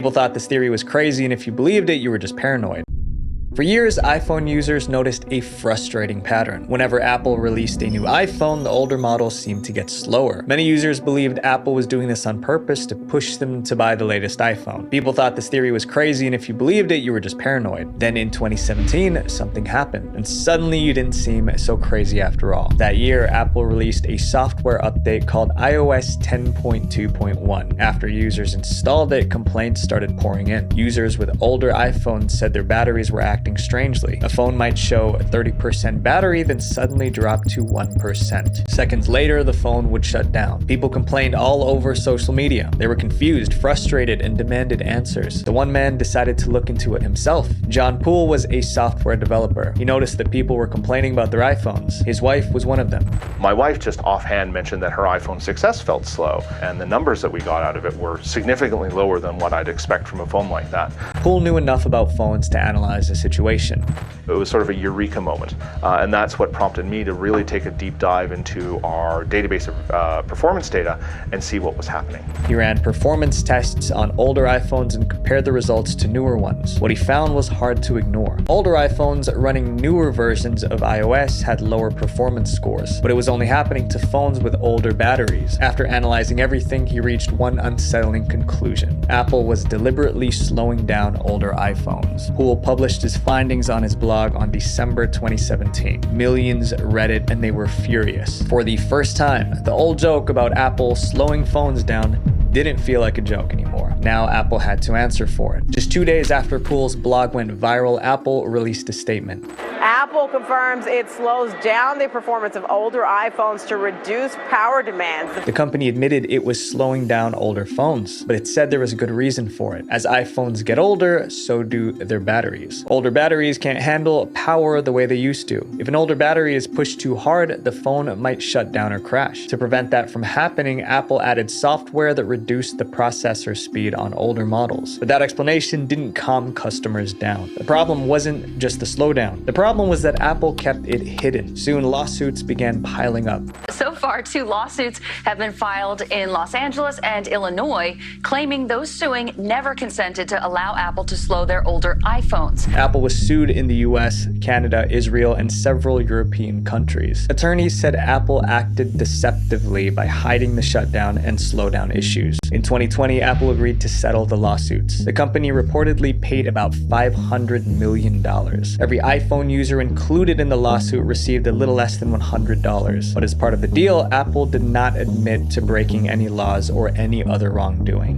People thought this theory was crazy, and if you believed it, you were just paranoid. For years, iPhone users noticed a frustrating pattern. Whenever Apple released a new iPhone, the older models seemed to get slower. Many users believed Apple was doing this on purpose to push them to buy the latest iPhone. People thought this theory was crazy, and if you believed it, you were just paranoid. Then in 2017, something happened, and suddenly you didn't seem so crazy after all. That year, Apple released a software update called iOS 10.2.1. After users installed it, complaints started pouring in. Users with older iPhones said their batteries were acting strangely. A phone might show a 30% battery, then suddenly drop to 1%. Seconds later, the phone would shut down. People complained all over social media. They were confused, frustrated, and demanded answers. The one man decided to look into it himself. John Poole was a software developer. He noticed that people were complaining about their iPhones. His wife was one of them. My wife just offhand mentioned that her iPhone 6S felt slow, and the numbers that we got out of it were significantly lower than what I'd expect from a phone like that. Poole knew enough about phones to analyze the situation. It was sort of a eureka moment, and that's what prompted me to really take a deep dive into our database of performance data and see what was happening. He ran performance tests on older iPhones and compared the results to newer ones. What he found was hard to ignore. Older iPhones running newer versions of iOS had lower performance scores, but it was only happening to phones with older batteries. After analyzing everything, he reached one unsettling conclusion. Apple was deliberately slowing down older iPhones. Poole published his findings on his blog on December 2017. Millions read it and they were furious. For the first time, the old joke about Apple slowing phones down didn't feel like a joke anymore. Now Apple had to answer for it. Just 2 days after Poole's blog went viral, Apple released a statement. Apple confirms it slows down the performance of older iPhones to reduce power demands. The company admitted it was slowing down older phones, but it said there was a good reason for it. As iPhones get older, so do their batteries. Older batteries can't handle power the way they used to. If an older battery is pushed too hard, the phone might shut down or crash. To prevent that from happening, Apple added software that reduced the processor speed on older models. But that explanation didn't calm customers down. The problem wasn't just the slowdown. The problem was that Apple kept it hidden. Soon, lawsuits began piling up. So far, 2 lawsuits have been filed in Los Angeles and Illinois, claiming those suing never consented to allow Apple to slow their older iPhones. Apple was sued in the US, Canada, Israel, and several European countries. Attorneys said Apple acted deceptively by hiding the shutdown and slowdown issues. In 2020, Apple agreed to settle the lawsuits. The company reportedly paid about $500 million. Every iPhone user included in the lawsuit received a little less than $100. But as part of the deal, Apple did not admit to breaking any laws or any other wrongdoing.